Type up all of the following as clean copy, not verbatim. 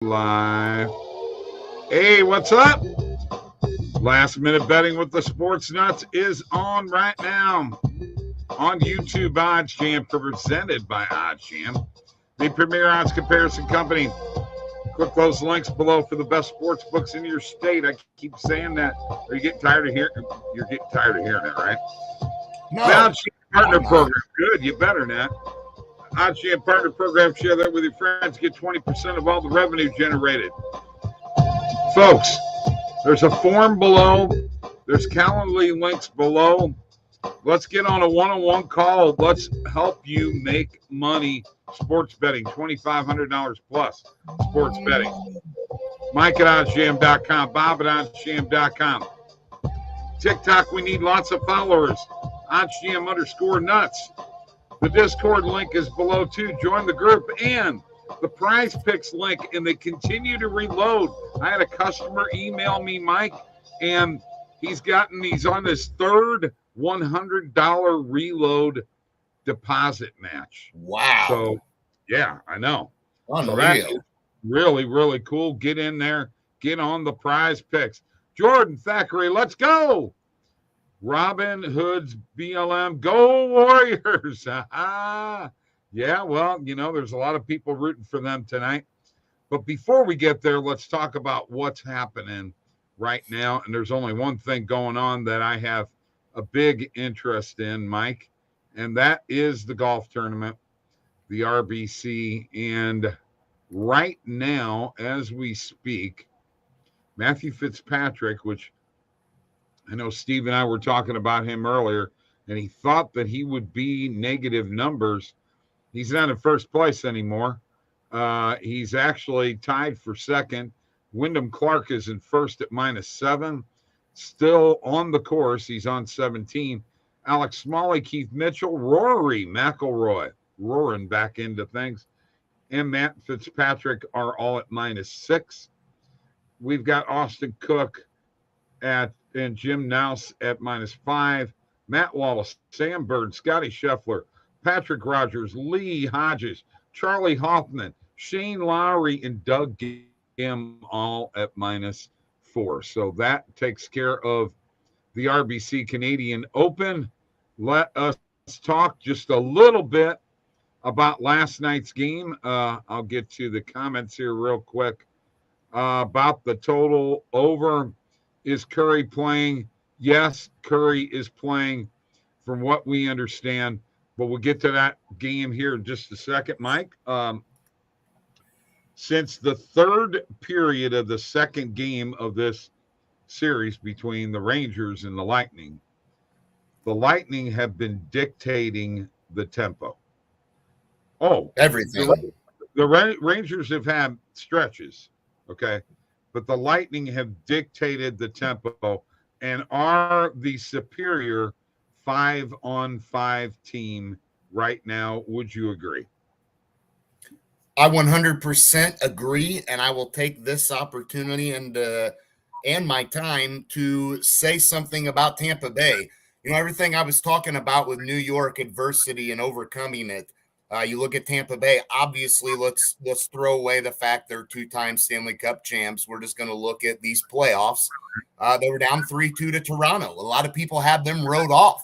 Live. Hey, what's up? Last minute betting with the Sports Nuts is on right now on YouTube. OddsJam, presented by OddsJam, the premier odds comparison company. Click those links below for the best sports books in your state. I keep saying that. Are you getting tired of hearing? You're getting tired of hearing it, right? No. The OddsJam partner program. Good. You better not. OddsJam partner program. Share that with your friends. Get 20% of all the revenue generated. Folks, there's a form below. There's Calendly links below. Let's get on a one-on-one call. Let's help you make money sports betting. $2,500 plus sports betting. Mike at OddsJam.com. Bob at OddsJam.com. TikTok, we need lots of followers. OddsJam_Nutz. The Discord link is below too. Join the group and the Prize Picks link, and they continue to reload. I had a customer email me, Mike, and he's on his third $100 reload deposit match. Wow. So, yeah, I know. Unreal. So that is really, really cool. Get in there. Get on the Prize Picks. Jordan Thackeray, let's go. Robin Hood's BLM. Go Warriors. Yeah, well, there's a lot of people rooting for them tonight. But before we get there, let's talk about what's happening right now. And there's only one thing going on that I have a big interest in, Mike, and that is the golf tournament, the RBC. And right now, as we speak, Matthew Fitzpatrick, which I know Steve and I were talking about him earlier, and he thought that he would be negative numbers. He's not in first place anymore. He's actually tied for second. Wyndham Clark is in first at -7. Still on the course. He's on 17. Alex Smalley, Keith Mitchell, Rory McIlroy roaring back into things. And Matt Fitzpatrick are all at -6. We've got Austin Cook and Jim Nouse at -5. Matt Wallace, Sam Bird, Scotty Scheffler, Patrick Rogers, Lee Hodges, Charlie Hoffman, Shane Lowry, and Doug Gim all at -4. So that takes care of the RBC Canadian Open. Let us talk just a little bit about last night's game. I'll get to the comments here real quick about the total over. Is Curry playing? Yes, Curry is playing from what we understand. But we'll get to that game here in just a second, Mike. Since the third period of the second game of this series between the Rangers and the Lightning have been dictating the tempo. Oh, everything. The Rangers have had stretches, okay? But the Lightning have dictated the tempo and are the superior 5-on-5 team right now. Would you agree? I 100% agree, and I will take this opportunity and my time to say something about Tampa Bay. Everything I was talking about with New York adversity and overcoming it. You look at Tampa Bay, obviously let's throw away the fact they're two-time Stanley Cup champs. We're just going to look at these playoffs. They were down 3-2 to Toronto. A lot of people had them rode off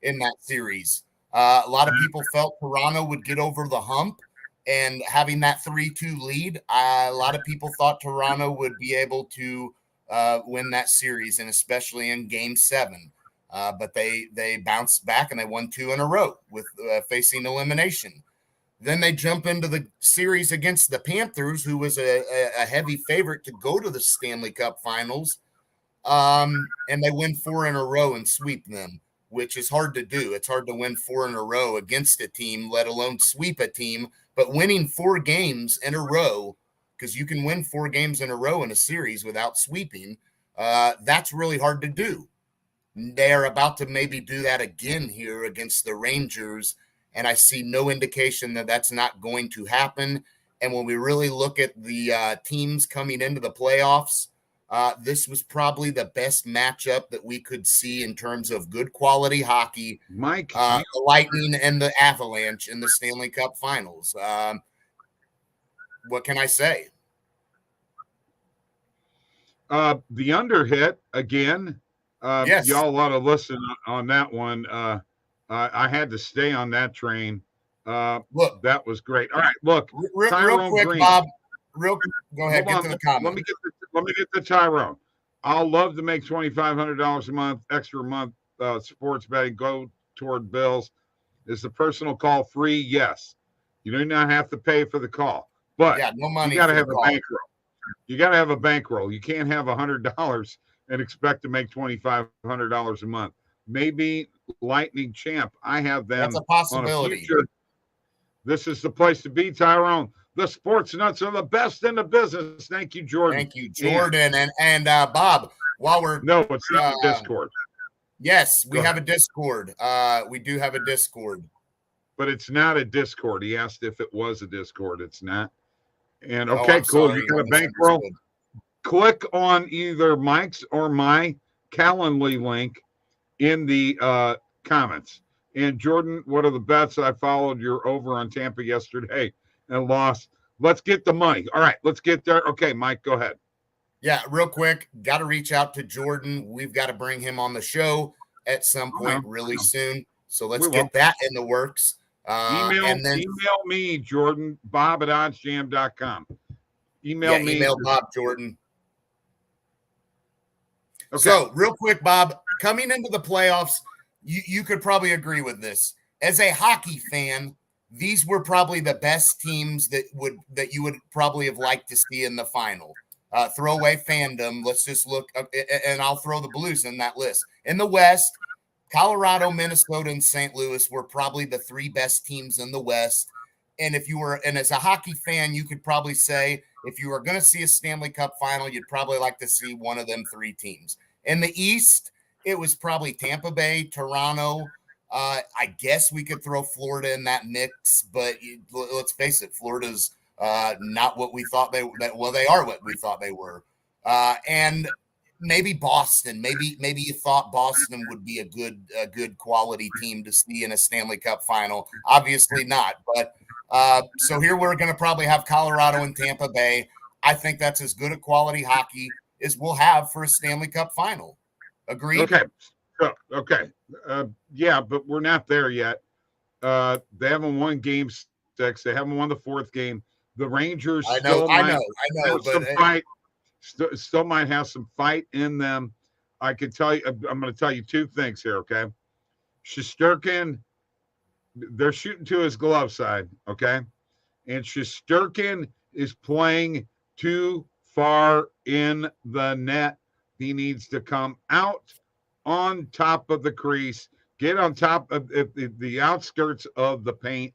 in that series. A lot of people felt Toronto would get over the hump, and having that 3-2 lead, a lot of people thought Toronto would be able to win that series, and especially in Game 7. But they bounced back and they won 2 in a row with facing elimination. Then they jump into the series against the Panthers, who was a heavy favorite to go to the Stanley Cup Finals, and they win 4 in a row and sweep them, which is hard to do. It's hard to win 4 in a row against a team, let alone sweep a team. But winning 4 games in a row, because you can win 4 games in a row in a series without sweeping, that's really hard to do. They're about to maybe do that again here against the Rangers, and I see no indication that that's not going to happen. And when we really look at the teams coming into the playoffs, this was probably the best matchup that we could see in terms of good quality hockey. Mike, the Lightning and the Avalanche in the Stanley Cup Finals. What can I say? The under hit again. Yes. Y'all ought to listen on that one. I had to stay on that train. Look, that was great. All right, look, real Tyrone quick, Green. Bob. Go ahead. Hold Get on. to the comment. Let me get the Tyrone. I'll love to make $2,500 a month, extra month. Sports betting go toward bills. Is the personal call free? Yes. You do not have to pay for the call, but yeah, no money. You got to have a bankroll. You got to have a bankroll. You can't have $100 and expect to make $2,500 a month. Maybe Lightning Champ. I have them. That's a possibility. On a future. This is the place to be, Tyrone. The sports nuts are the best in the business. Thank you, Jordan. Thank you, Jordan. And Bob, while we're no, it's not Discord. Yes, we have a Discord. We do have a Discord. But it's not a Discord. He asked if it was a Discord. It's not. And okay, cool. Sorry. You got a bankroll. Click on either Mike's or my Calendly link in the comments. And Jordan, what are the bets? I followed your over on Tampa yesterday and lost. Let's get the money. All right, let's get there. Okay, Mike, go ahead. Yeah, real quick. Got to reach out to Jordan. We've got to bring him on the show at some point really soon. So let's get that in the works. Email me, Jordan, Bob at OddsJam.com. Email Bob, Jordan. Okay. So real quick, Bob, coming into the playoffs, you could probably agree with this. As a hockey fan, these were probably the best teams that you would probably have liked to see in the final. Throw away fandom. Let's just look, and I'll throw the Blues in that list. In the West, Colorado, Minnesota, and St. Louis were probably the three best teams in the West. And as a hockey fan, you could probably say if you were going to see a Stanley Cup final, you'd probably like to see one of them three teams. In the East, it was probably Tampa Bay, Toronto. I guess we could throw Florida in that mix, but let's face it, Florida's not what we thought they are what we thought they were. And maybe Boston. Maybe you thought Boston would be a good quality team to see in a Stanley Cup final. Obviously not. But so here we're going to probably have Colorado and Tampa Bay. I think that's as good a quality hockey as we'll have for a Stanley Cup final. Agreed? Okay. Okay. Yeah, but we're not there yet. They haven't won game 6. They haven't won the 4th game. The Rangers I know, but fight. Still might have some fight in them. I can tell you, I'm going to tell you two things here, okay? Shesterkin, they're shooting to his glove side, okay? And Shesterkin is playing too far in the net. He needs to come out on top of the crease, get on top of the outskirts of the paint.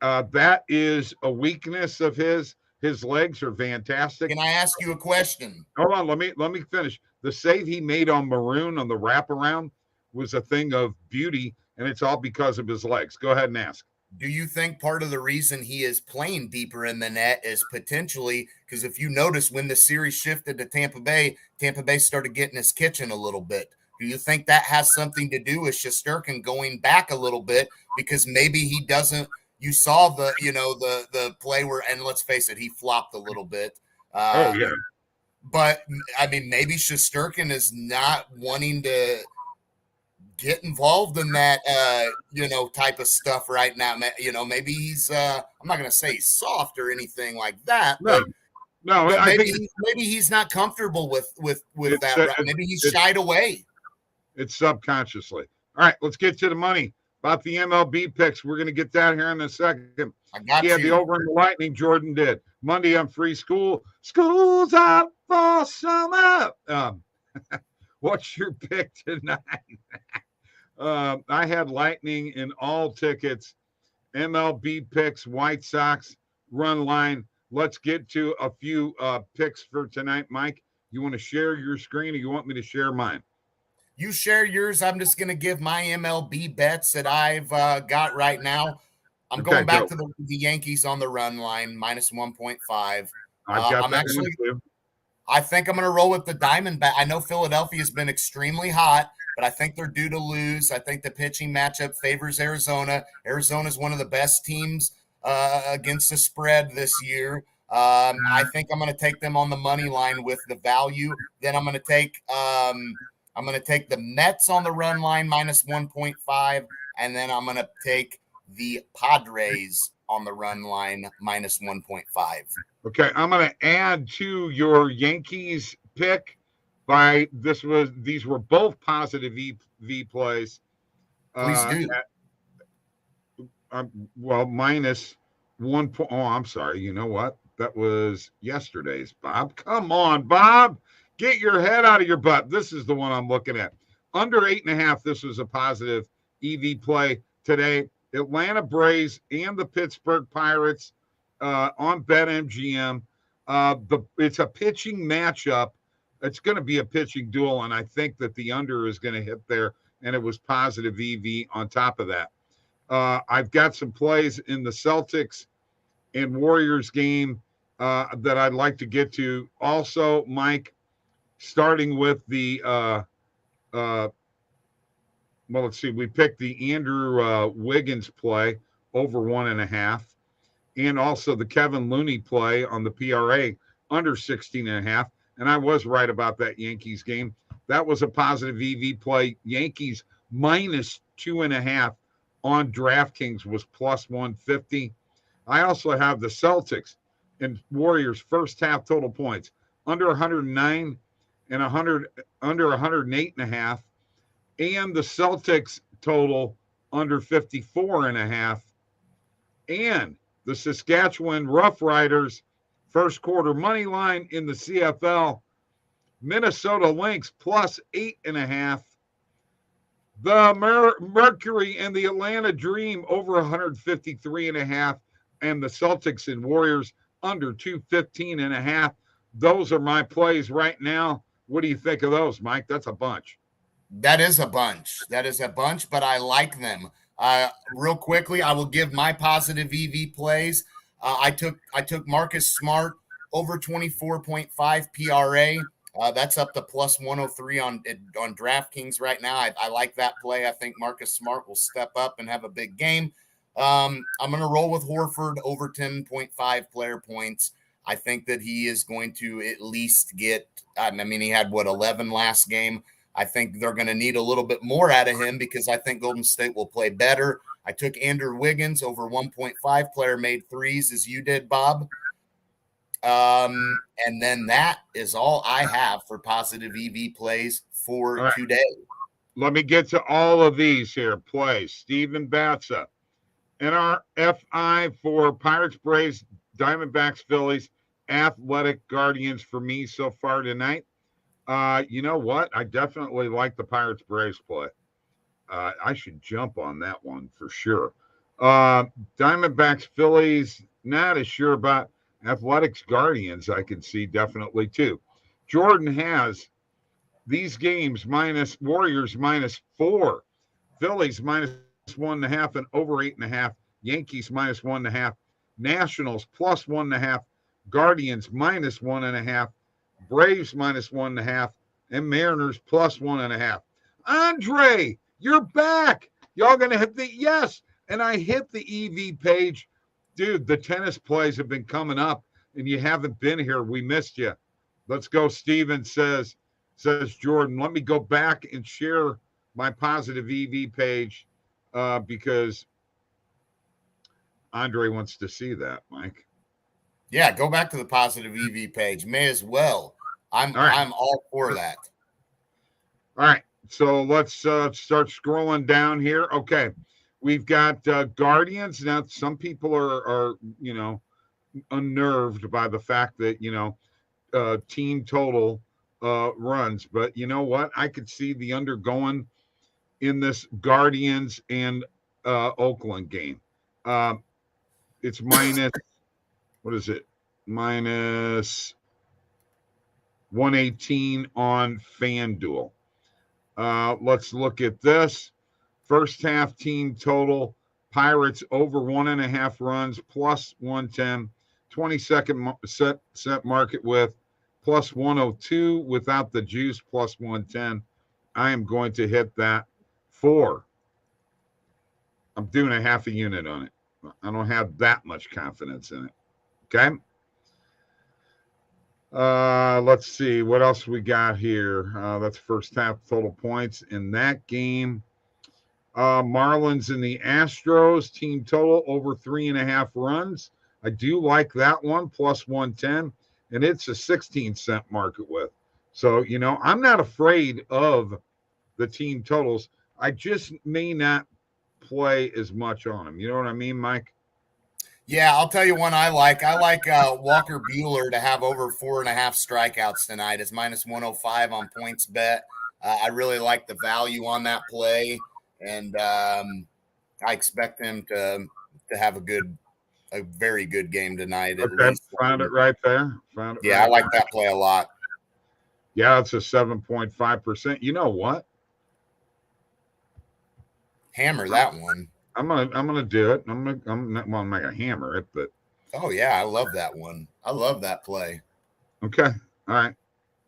That is a weakness of his. His legs are fantastic. Can I ask you a question? Hold on, let me finish. The save he made on Maroon on the wraparound was a thing of beauty, and it's all because of his legs. Go ahead and ask. Do you think part of the reason he is playing deeper in the net is potentially because if you notice when the series shifted to Tampa Bay started getting his kitchen a little bit. Do you think that has something to do with Shesterkin going back a little bit because maybe he doesn't? You saw the play where, and let's face it, he flopped a little bit. Yeah. But I mean, maybe Shesterkin is not wanting to get involved in that, type of stuff right now. Maybe he's, I'm not going to say he's soft or anything like that. No, but I maybe think he's not comfortable with that. Maybe he's shied away. It's subconsciously. All right, let's get to the money. About the MLB picks, we're going to get that here in a second. I got you. The over in the Lightning, Jordan did. Monday on free school. School's out for summer. What's your pick tonight? I had Lightning in all tickets. MLB picks, White Sox, run line. Let's get to a few picks for tonight. Mike, you want to share your screen or you want me to share mine? You share yours. I'm just going to give my MLB bets that I've got right now. I'm going back to the Yankees on the run line, minus 1.5. I've got that too. I think I'm going to roll with the Diamondback. I know Philadelphia has been extremely hot, but I think they're due to lose. I think the pitching matchup favors Arizona. Arizona is one of the best teams against the spread this year. I think I'm going to take them on the money line with the value. Then I'm going to take the Mets on the run line minus 1.5, and then I'm going to take the Padres on the run line minus 1.5. Okay, I'm going to add to your Yankees pick these were both positive V plays. Please do. Well, minus 1 point. Oh, I'm sorry. You know what? That was yesterday's, Bob. Come on, Bob. Get your head out of your butt. This is the one I'm looking at. Under 8.5, this was a positive EV play today. Atlanta Braves and the Pittsburgh Pirates on BetMGM. It's a pitching matchup. It's going to be a pitching duel, and I think that the under is going to hit there, and it was positive EV on top of that. I've got some plays in the Celtics and Warriors game that I'd like to get to. Also, Mike, starting with the let's see. We picked the Andrew Wiggins play over 1.5, and also the Kevin Looney play on the PRA under 16.5. And I was right about that Yankees game. That was a positive EV play. Yankees minus 2.5 on DraftKings was plus 150. I also have the Celtics and Warriors first half total points under 109 and under 108.5, and the Celtics total under 54.5, and the Saskatchewan Roughriders first quarter money line in the CFL, Minnesota Lynx plus 8.5. The Mercury and the Atlanta Dream over 153.5, and the Celtics and Warriors under 215.5. Those are my plays right now. What do you think of those, Mike? That's a bunch. That is a bunch. But I like them. Real quickly, I will give my positive EV plays. I took Marcus Smart over 24.5 PRA. That's up to plus 103 on DraftKings right now. I like that play. I think Marcus Smart will step up and have a big game. I'm going to roll with Horford over 10.5 player points. I think that he is going to at least get, he had 11 last game. I think they're going to need a little bit more out of him because I think Golden State will play better. I took Andrew Wiggins over 1.5 player made threes as you did, Bob. And then that is all I have for positive EV plays for today. Let me get to all of these here plays. Steven Batza. NRFI for Pirates, Braves, Diamondbacks, Phillies, Athletic, Guardians for me so far tonight. You know what? I definitely like the Pirates Braves play. I should jump on that one for sure. Diamondbacks, Phillies, not as sure about. Athletics, Guardians, I can see definitely too. Jordan has these games minus Warriors -4, Phillies -1.5 and over 8.5, Yankees -1.5, Nationals +1.5, Guardians -1.5, Braves -1.5, and Mariners +1.5. Andre, you're back. Y'all gonna hit the yes, and I hit the EV page. Dude, the tennis plays have been coming up, and you haven't been here. We missed you. Let's go. Steven says Jordan. Let me go back and share my positive EV page because Andre wants to see that, Mike. Yeah, go back to the positive EV page. May as well. I'm all for that. All right. So let's start scrolling down here. Okay. We've got Guardians. Now, some people are unnerved by the fact that, team total runs. But you know what? I could see the undergoing in this Guardians and Oakland game. It's minus, what is it? Minus 118 on FanDuel. Let's look at this. First half team total, Pirates over 1.5 runs, plus 110, 22nd set market with plus 102 without the juice, plus 110. I am going to hit that 4. I'm doing a half a unit on it. I don't have that much confidence in it. Okay. Let's see what else we got here. That's first half total points in that game. Marlins and the Astros team total over 3.5 runs. I do like that one, plus 110, and it's a 16-cent market with. So, I'm not afraid of the team totals. I just may not play as much on them. You know what I mean, Mike? Yeah, I'll tell you one I like. I like Walker Buehler to have over 4.5 strikeouts tonight. It's minus 105 on points bet. I really like the value on that play, and I expect him to have a very good game tonight at Okay, least. found it right there. Yeah, I like that play a lot. Yeah, it's a 7.5%. You know what? Hammer that one. I'm gonna do it. I'm not gonna hammer it, but oh yeah, I love that one. I love that play. Okay, all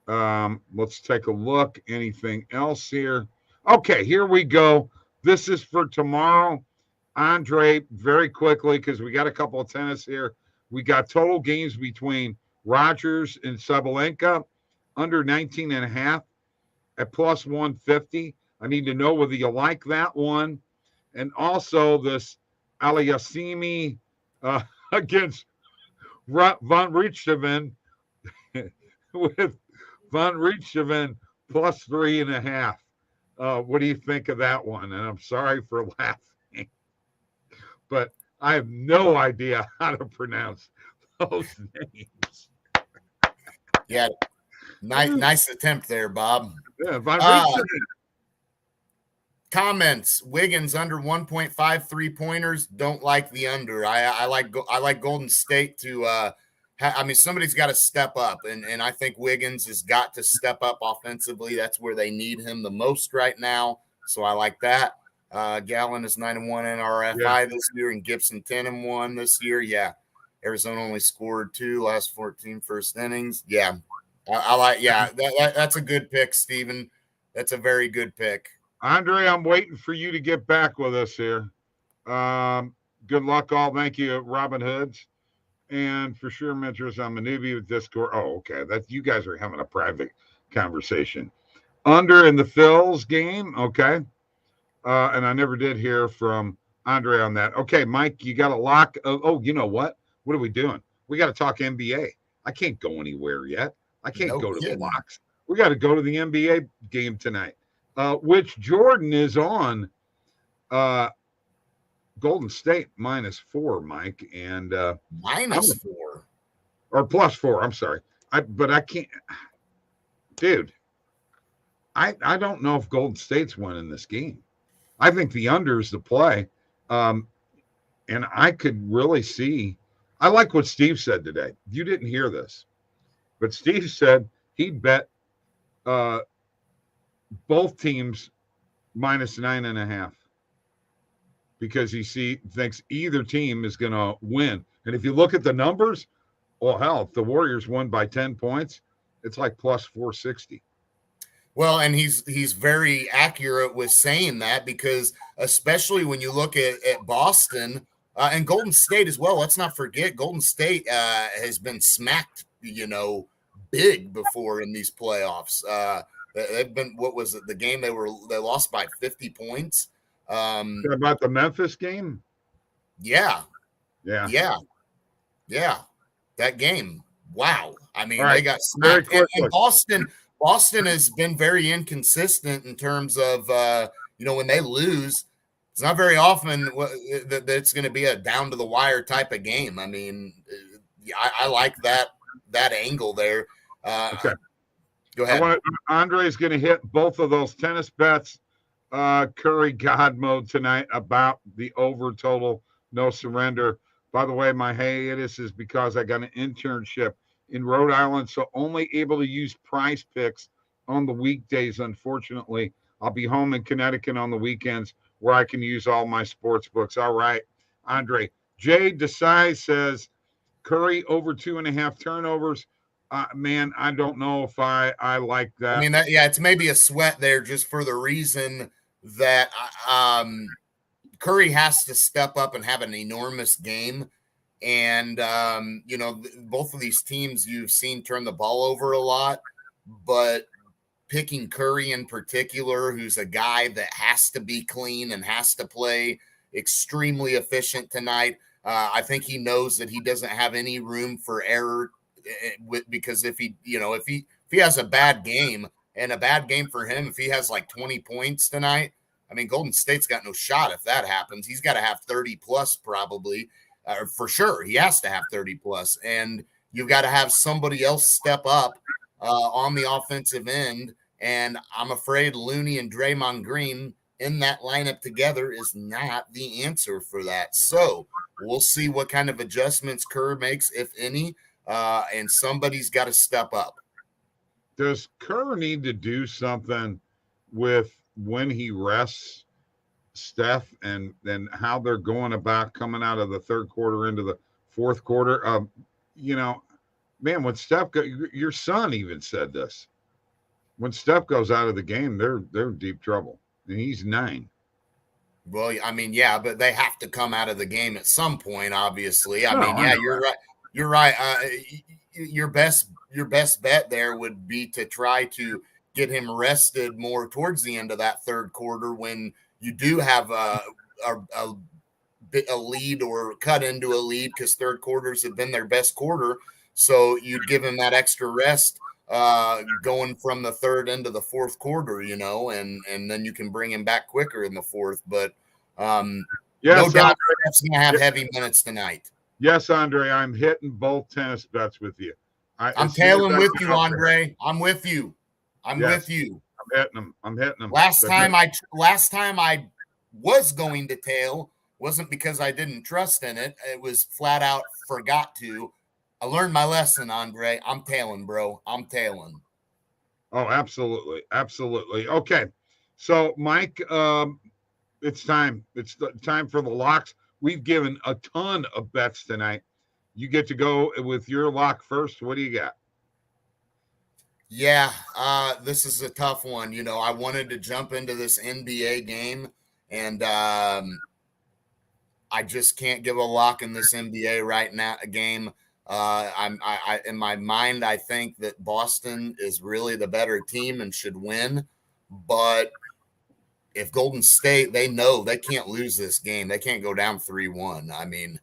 right. Let's take a look. Anything else here? Okay, here we go. This is for tomorrow. Andre, very quickly, because we got a couple of tennis here. We got total games between Rogers and Sabalenka under 19.5 at plus 150. I need to know whether you like that one. And also this Aliassime against Von Richthofen with Von Richthofen plus 3.5. What do you think of that one? And I'm sorry for laughing, but I have no idea how to pronounce those names. Yeah, nice attempt there, Bob. Yeah, Von Richthofen. Comments: Wiggins under 1.5 3-pointers. Don't like the under. I like Golden State to. Somebody's got to step up, and I think Wiggins has got to step up offensively. That's where they need him the most right now. So I like that. Gallen is 9-1 NRFI this year, and Gibson 10-1 this year. Yeah, Arizona only scored 2 last 14 first innings. Yeah, I like. Yeah, that's a good pick, Steven. That's a very good pick. Andre, I'm waiting for you to get back with us here. Good luck, all. Thank you, Robin Hoods. And for sure, mentors, I'm a newbie with Discord. Oh, okay. That you guys are having a private conversation. Under in the Phils game, okay. And I never did hear from Andre on that. Okay, Mike, you got a lock of, you know what? What are we doing? We got to talk NBA. I can't go anywhere yet. I can't go to the locks. We got to go to the NBA game tonight. Which Jordan is on Golden State -4, Mike, and -4 or +4. I'm sorry, but I can't, dude. I don't know if Golden State's winning this game. I think the under is the play, and I could really see. I like what Steve said today. You didn't hear this, but Steve said he'd bet both teams -9.5 because he thinks either team is going to win. And if you look at the numbers, well, hell, if the Warriors won by 10 points, it's like +460. Well, and he's very accurate with saying that, because especially when you look at Boston and Golden State as well. Let's not forget Golden State has been smacked, big before in these playoffs. They've been, what was it? The game they lost by 50 points. About the Memphis game? Yeah. That game. Wow. I mean, They got smacked. And Boston has been very inconsistent in terms of, when they lose, it's not very often that it's going to be a down to the wire type of game. I mean, I like that angle there. Okay. Go ahead. Andre's going to hit both of those tennis bets. Curry God mode tonight about the over total, no surrender. By the way, my hiatus is because I got an internship in Rhode Island, so only able to use Prize Picks on the weekdays. Unfortunately, I'll be home in Connecticut on the weekends where I can use all my sports books. All right, Andre. Jay Desai says Curry over 2.5 turnovers. Man, I don't know if I like that. I mean, it's maybe a sweat there just for the reason that Curry has to step up and have an enormous game. And, both of these teams you've seen turn the ball over a lot, but picking Curry in particular, who's a guy that has to be clean and has to play extremely efficient tonight. I think he knows that he doesn't have any room for error because if he has a bad game, and a bad game for him, if he has like 20 points tonight, I mean, Golden State's got no shot if that happens. He's got to have 30 plus probably, for sure. He has to have 30 plus, and you've got to have somebody else step up on the offensive end. And I'm afraid Looney and Draymond Green in that lineup together is not the answer for that. So we'll see what kind of adjustments Kerr makes, if any, and somebody's got to step up. Does Kerr need to do something with when he rests Steph and then how they're going about coming out of the third quarter into the fourth quarter? Man, when Steph, your son even said this. When Steph goes out of the game, they're in deep trouble, and he's 9. Well, I mean, yeah, but they have to come out of the game at some point. Obviously, I mean, you're right. You're right. Your best bet there would be to try to get him rested more towards the end of that third quarter when you do have a lead or cut into a lead, because third quarters have been their best quarter. So you'd give him that extra rest going from the third into the fourth quarter, and then you can bring him back quicker in the fourth. But no doubt that's going to have heavy minutes tonight. Yes, Andre, I'm hitting both tennis bets with you. I'm tailing with you, Andre. I'm with you. I'm with you. I'm hitting them. Last time I was going to tail wasn't because I didn't trust in it. It was flat out forgot to. I learned my lesson, Andre. I'm tailing, bro. I'm tailing. Oh, absolutely. Absolutely. Okay. So, Mike, it's time. It's time for the locks. We've given a ton of bets tonight. You get to go with your lock first. What do you got? Yeah, this is a tough one. I wanted to jump into this NBA game, and I just can't give a lock in this NBA right now. Game. I in my mind, I think that Boston is really the better team and should win. But if Golden State, they know they can't lose this game. They can't go down 3-1. I mean,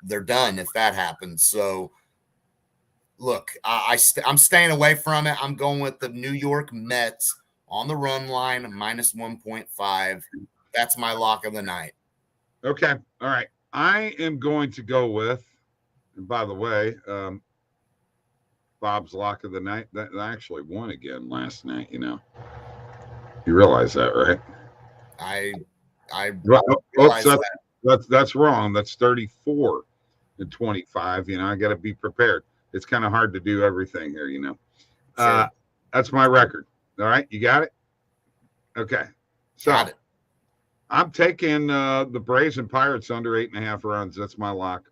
they're done if that happens. So, look, I'm staying away from it. I'm going with the New York Mets on the run line, -1.5. That's my lock of the night. Okay. All right. I am going to go with, and by the way, Bob's lock of the night, that actually won again last night, You realize that, right? I realize that's wrong. That's 34 and 25. I got to be prepared. It's kind of hard to do everything here, Sure. That's my record. All right, you got it? Okay. So got it. I'm taking the Braves and Pirates under 8.5 runs. That's my lock.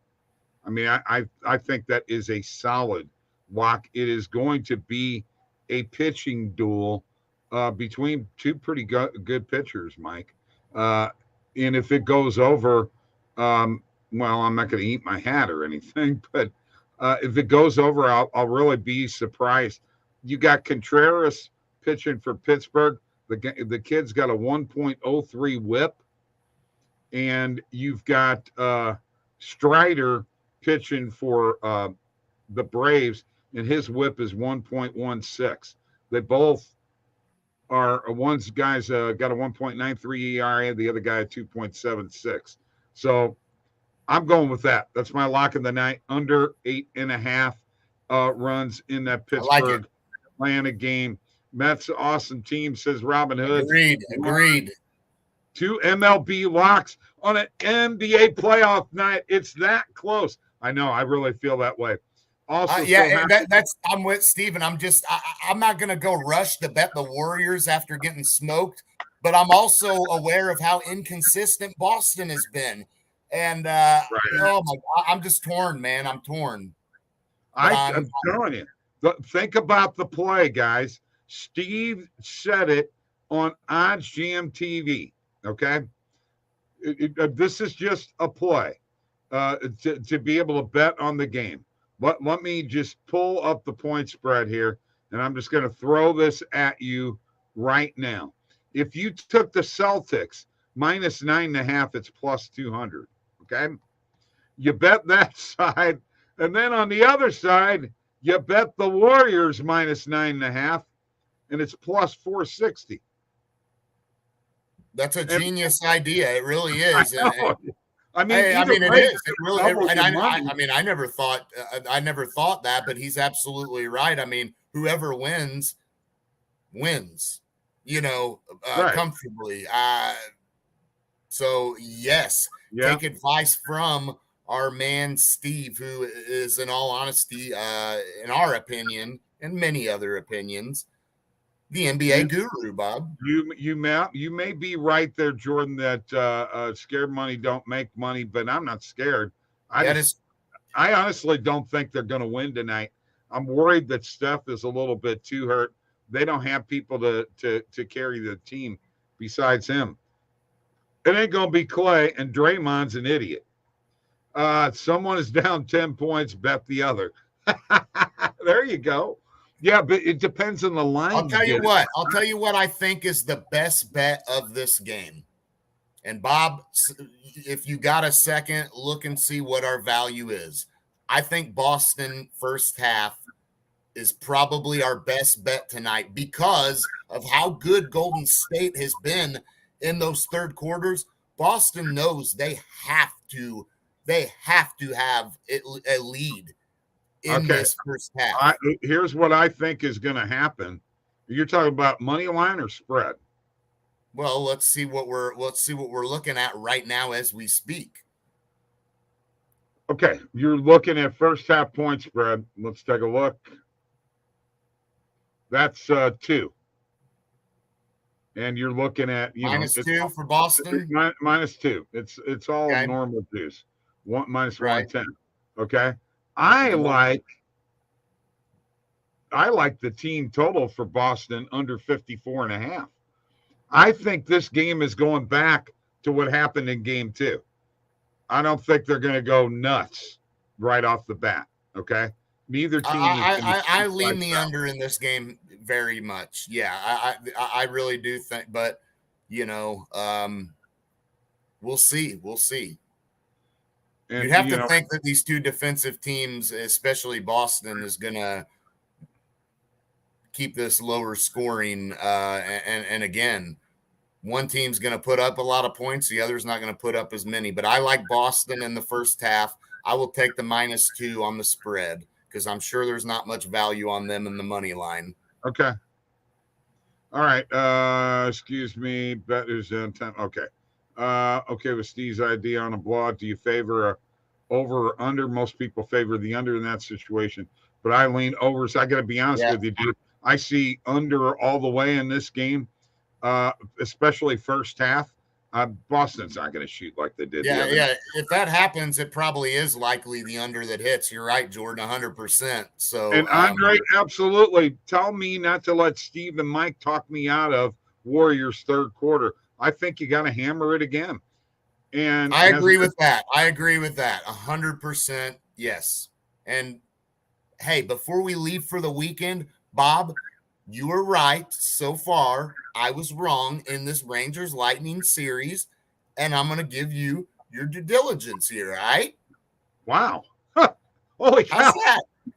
I mean, I think that is a solid lock. It is going to be a pitching duel between two pretty good pitchers, Mike. And if it goes over, well, I'm not going to eat my hat or anything, but if it goes over, I'll really be surprised. You got Contreras pitching for Pittsburgh. The kid's got a 1.03 whip, and you've got Strider pitching for the Braves, and his whip is 1.16. They both are one's guy's got a 1.93 ERA, the other guy a 2.76. So I'm going with that. That's my lock of the night, under 8.5 runs in that Pittsburgh Atlanta game. Mets awesome team, says Robin Hood. Agreed. 2 MLB locks on an NBA playoff night. It's that close. I know. I really feel that way. Also, I'm with Steven. I'm not going to go rush to bet the Warriors after getting smoked, but I'm also aware of how inconsistent Boston has been. And oh my God, I'm just torn, man. I'm torn. I'm telling you. Think about the play, guys. Steve said it on OddsJam TV. Okay, this is just a play. to be able to bet on the game. Let me just pull up the point spread here, and I'm just going to throw this at you right now. If you took the Celtics minus 9.5, it's plus 200. Okay. You bet that side. And then on the other side, you bet the Warriors minus 9.5, and it's plus 460. That's a genius idea. It really is. I mean, it is. It really. I never thought. I never thought that, but he's absolutely right. I mean, whoever wins. Right. Comfortably. So yes, take advice from our man Steve, who is, in all honesty, in our opinion and many other opinions, the NBA guru, Bob. You may be right there, Jordan, that scared money don't make money, but I'm not scared. I honestly don't think they're going to win tonight. I'm worried that Steph is a little bit too hurt. They don't have people to carry the team besides him. It ain't going to be Clay, and Draymond's an idiot. Someone is down 10 points, bet the other. There you go. Yeah, but it depends on the line. I'll tell you what I think is the best bet of this game. And Bob, if you got a second, look and see what our value is. I think Boston first half is probably our best bet tonight because of how good Golden State has been in those third quarters. Boston knows they have to have a lead in this first half. Here's what I think is going to happen. You're talking about money line or spread? Well, let's see what we're looking at right now as we speak. Okay, you're looking at first half point spread. Let's take a look. That's 2. And you're looking at -2 for Boston. -2. It's all normal juice. Minus 110. Okay. I like the team total for Boston under 54.5. I think this game is going back to what happened in game 2. I don't think they're going to go nuts right off the bat. Okay. Neither team. I lean the under in this game very much. Yeah, I really do think, but we'll see. And, you'd have to think that these two defensive teams, especially Boston, is going to keep this lower scoring. And again, one team's going to put up a lot of points. The other's not going to put up as many. But I like Boston in the first half. I will take the -2 on the spread because I'm sure there's not much value on them in the money line. Okay. All right. Excuse me. Bet is 10. Okay. Okay, with Steve's idea on a blog, do you favor over or under? Most people favor the under in that situation, but I lean over. So I got to be honest with you, dude. I see under all the way in this game, especially first half. Boston's not going to shoot like they did. Yeah. If that happens, it probably is likely the under that hits. You're right, Jordan, 100%. So, and Andre, absolutely. Tell me not to let Steve and Mike talk me out of Warriors third quarter. I think you got to hammer it again. And I agree with that. 100%. Yes. And hey, before we leave for the weekend, Bob, you were right. So far, I was wrong in this Rangers Lightning series, and I'm going to give you your due diligence here. All right. Wow. Holy cow.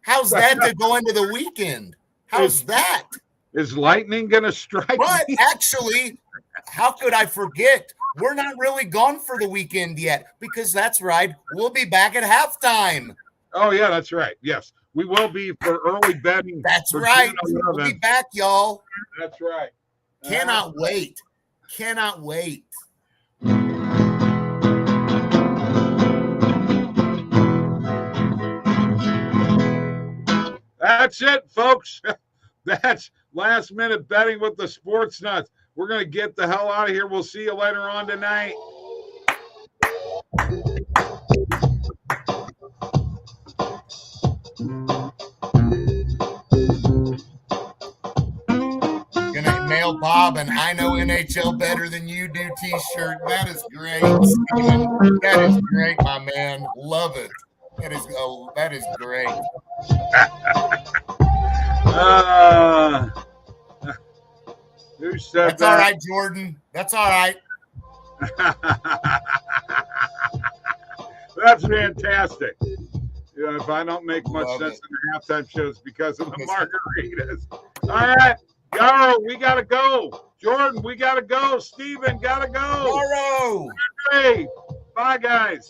How's that to go into the weekend? How's that? Is lightning going to strike? But actually, how could I forget? We're not really gone for the weekend yet because that's right. We'll be back at halftime. Oh, yeah, that's right. Yes, we will be for early betting. That's right. We'll be back, y'all. That's right. Cannot wait. That's it, folks. That's last minute betting with the Sports Nuts. We're going to get the hell out of here. We'll see you later on tonight. Gonna mail NHL Bob and I know NHL better than you do t-shirt. That is great, Steven. That is great, my man. Love it. That is great. Who said That's all right, Jordan. That's all right. That's fantastic. If I don't make much Love sense it. in the halftime shows because of the margaritas. All right, Yarrow, we got to go. Jordan, we got to go. Steven, got to go. Tomorrow. Hey, bye, guys.